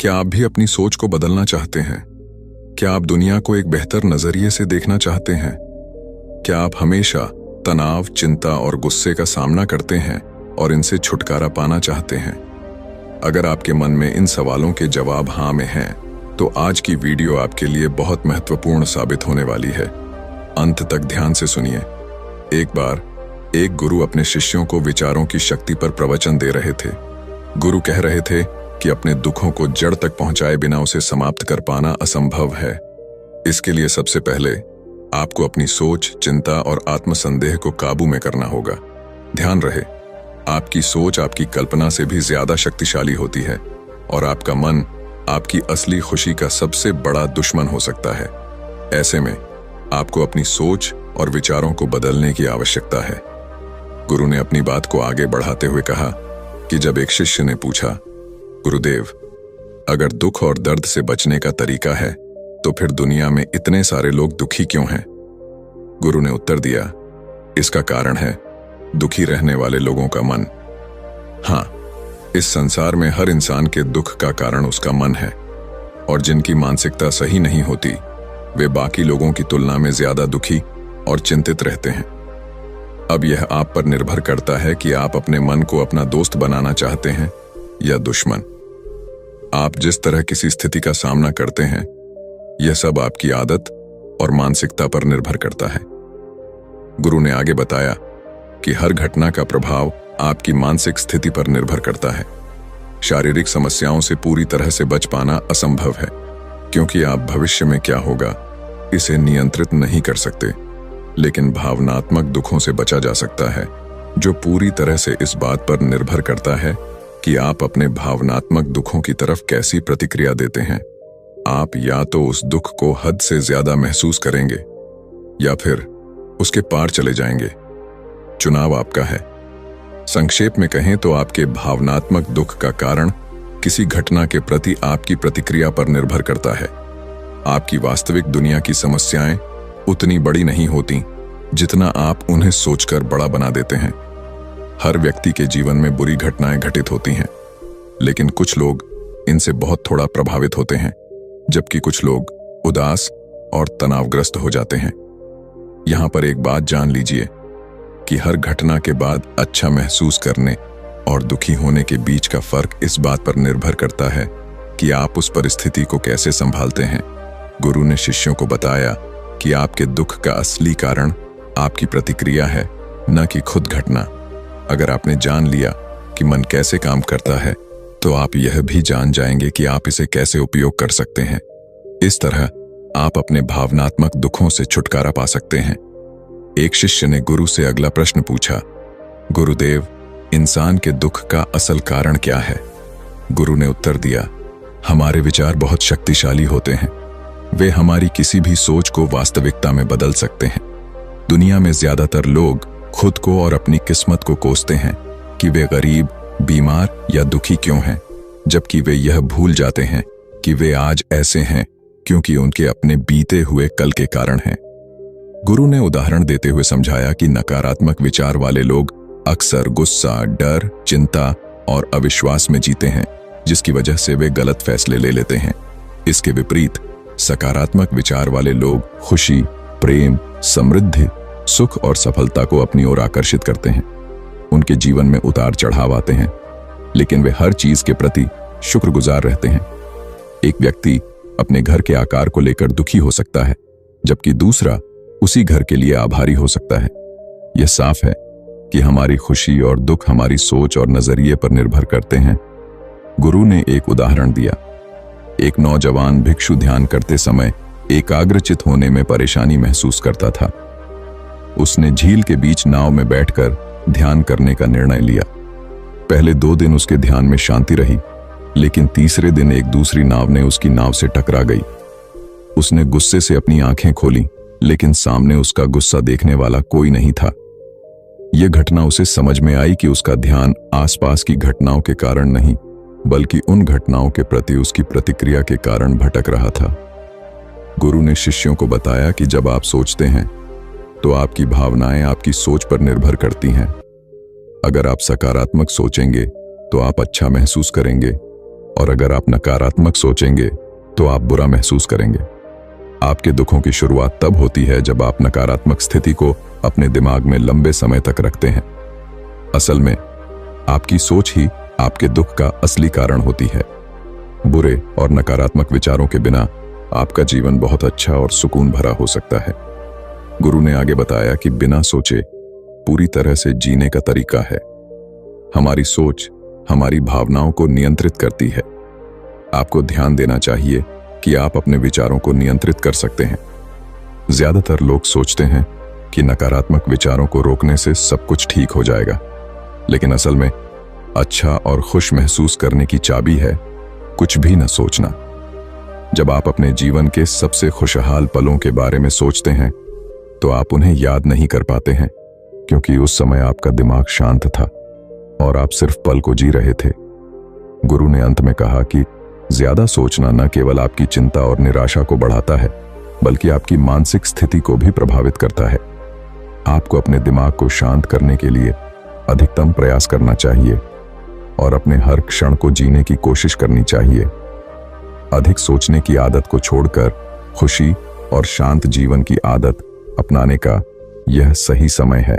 क्या आप भी अपनी सोच को बदलना चाहते हैं? क्या आप दुनिया को एक बेहतर नजरिए से देखना चाहते हैं? क्या आप हमेशा तनाव, चिंता और गुस्से का सामना करते हैं और इनसे छुटकारा पाना चाहते हैं? अगर आपके मन में इन सवालों के जवाब हाँ में हैं, तो आज की वीडियो आपके लिए बहुत महत्वपूर्ण साबित होने वाली है। अंत तक ध्यान से सुनिए। एक बार एक गुरु अपने शिष्यों को विचारों की शक्ति पर प्रवचन दे रहे थे। गुरु कह रहे थे कि अपने दुखों को जड़ तक पहुंचाए बिना उसे समाप्त कर पाना असंभव है। इसके लिए सबसे पहले आपको अपनी सोच, चिंता और आत्मसंदेह को काबू में करना होगा। ध्यान रहे, आपकी सोच आपकी कल्पना से भी ज्यादा शक्तिशाली होती है और आपका मन आपकी असली खुशी का सबसे बड़ा दुश्मन हो सकता है। ऐसे में आपको अपनी सोच और विचारों को बदलने की आवश्यकता है। गुरु ने अपनी बात को आगे बढ़ाते हुए कहा कि जब एक शिष्य ने पूछा, गुरुदेव, अगर दुख और दर्द से बचने का तरीका है तो फिर दुनिया में इतने सारे लोग दुखी क्यों हैं? गुरु ने उत्तर दिया, इसका कारण है दुखी रहने वाले लोगों का मन। हाँ, इस संसार में हर इंसान के दुख का कारण उसका मन है, और जिनकी मानसिकता सही नहीं होती वे बाकी लोगों की तुलना में ज्यादा दुखी और चिंतित रहते हैं। अब यह आप पर निर्भर करता है कि आप अपने मन को अपना दोस्त बनाना चाहते हैं या दुश्मन। आप जिस तरह किसी स्थिति का सामना करते हैं, यह सब आपकी आदत और मानसिकता पर निर्भर करता है। गुरु ने आगे बताया कि हर घटना का प्रभाव आपकी मानसिक स्थिति पर निर्भर करता है। शारीरिक समस्याओं से पूरी तरह से बच पाना असंभव है, क्योंकि आप भविष्य में क्या होगा इसे नियंत्रित नहीं कर सकते, लेकिन भावनात्मक दुखों से बचा जा सकता है, जो पूरी तरह से इस बात पर निर्भर करता है कि आप अपने भावनात्मक दुखों की तरफ कैसी प्रतिक्रिया देते हैं। आप या तो उस दुख को हद से ज्यादा महसूस करेंगे या फिर उसके पार चले जाएंगे। चुनाव आपका है। संक्षेप में कहें तो आपके भावनात्मक दुख का कारण किसी घटना के प्रति आपकी प्रतिक्रिया पर निर्भर करता है। आपकी वास्तविक दुनिया की समस्याएं उतनी बड़ी नहीं होती जितना आप उन्हें सोचकर बड़ा बना देते हैं। हर व्यक्ति के जीवन में बुरी घटनाएं घटित होती हैं, लेकिन कुछ लोग इनसे बहुत थोड़ा प्रभावित होते हैं, जबकि कुछ लोग उदास और तनावग्रस्त हो जाते हैं। यहां पर एक बात जान लीजिए कि हर घटना के बाद अच्छा महसूस करने और दुखी होने के बीच का फर्क इस बात पर निर्भर करता है कि आप उस परिस्थिति को कैसे संभालते हैं। गुरु ने शिष्यों को बताया कि आपके दुख का असली कारण आपकी प्रतिक्रिया है, न कि खुद घटना। अगर आपने जान लिया कि मन कैसे काम करता है, तो आप यह भी जान जाएंगे कि आप इसे कैसे उपयोग कर सकते हैं। इस तरह आप अपने भावनात्मक दुखों से छुटकारा पा सकते हैं। एक शिष्य ने गुरु से अगला प्रश्न पूछा, गुरुदेव, इंसान के दुख का असल कारण क्या है? गुरु ने उत्तर दिया, हमारे विचार बहुत शक्तिशाली होते हैं। वे हमारी किसी भी सोच को वास्तविकता में बदल सकते हैं। दुनिया में ज्यादातर लोग खुद को और अपनी किस्मत को कोसते हैं कि वे गरीब, बीमार या दुखी क्यों हैं, जबकि वे यह भूल जाते हैं कि वे आज ऐसे हैं क्योंकि उनके अपने बीते हुए कल के कारण हैं। गुरु ने उदाहरण देते हुए समझाया कि नकारात्मक विचार वाले लोग अक्सर गुस्सा, डर, चिंता और अविश्वास में जीते हैं, जिसकी वजह से वे गलत फैसले ले लेते हैं। इसके विपरीत सकारात्मक विचार वाले लोग खुशी, प्रेम, समृद्धि, सुख और सफलता को अपनी ओर आकर्षित करते हैं। उनके जीवन में उतार चढ़ाव आते हैं, लेकिन वे हर चीज के प्रति शुक्रगुजार रहते हैं। एक व्यक्ति अपने घर के आकार को लेकर दुखी हो सकता है, जबकि दूसरा उसी घर के लिए आभारी हो सकता है। यह साफ है कि हमारी खुशी और दुख हमारी सोच और नजरिए पर निर्भर करते हैं। गुरु ने एक उदाहरण दिया। एक नौजवान भिक्षु ध्यान करते समय एकाग्रचित होने में परेशानी महसूस करता था। उसने झील के बीच नाव में बैठकर ध्यान करने का निर्णय लिया। पहले 2 दिन उसके ध्यान में शांति रही, लेकिन तीसरे दिन एक दूसरी नाव ने उसकी नाव से टकरा गई। उसने गुस्से से अपनी आंखें खोली, लेकिन सामने उसका गुस्सा देखने वाला कोई नहीं था। यह घटना उसे समझ में आई कि उसका ध्यान आसपास की घटनाओं के कारण नहीं, बल्कि उन घटनाओं के प्रति उसकी प्रतिक्रिया के कारण भटक रहा था। गुरु ने शिष्यों को बताया कि जब आप सोचते हैं तो आपकी भावनाएं आपकी सोच पर निर्भर करती हैं। अगर आप सकारात्मक सोचेंगे तो आप अच्छा महसूस करेंगे, और अगर आप नकारात्मक सोचेंगे तो आप बुरा महसूस करेंगे। आपके दुखों की शुरुआत तब होती है जब आप नकारात्मक स्थिति को अपने दिमाग में लंबे समय तक रखते हैं। असल में आपकी सोच ही आपके दुख का असली कारण होती है। बुरे और नकारात्मक विचारों के बिना आपका जीवन बहुत अच्छा और सुकून भरा हो सकता है। गुरु ने आगे बताया कि बिना सोचे पूरी तरह से जीने का तरीका है। हमारी सोच हमारी भावनाओं को नियंत्रित करती है। आपको ध्यान देना चाहिए कि आप अपने विचारों को नियंत्रित कर सकते हैं। ज्यादातर लोग सोचते हैं कि नकारात्मक विचारों को रोकने से सब कुछ ठीक हो जाएगा, लेकिन असल में अच्छा और खुश महसूस करने की चाबी है कुछ भी न सोचना। जब आप अपने जीवन के सबसे खुशहाल पलों के बारे में सोचते हैं तो आप उन्हें याद नहीं कर पाते हैं, क्योंकि उस समय आपका दिमाग शांत था और आप सिर्फ पल को जी रहे थे। गुरु ने अंत में कहा कि ज्यादा सोचना न केवल आपकी चिंता और निराशा को बढ़ाता है, बल्कि आपकी मानसिक स्थिति को भी प्रभावित करता है। आपको अपने दिमाग को शांत करने के लिए अधिकतम प्रयास करना चाहिए और अपने हर क्षण को जीने की कोशिश करनी चाहिए। अधिक सोचने की आदत को छोड़कर खुशी और शांत जीवन की आदत अपनाने का यह सही समय है।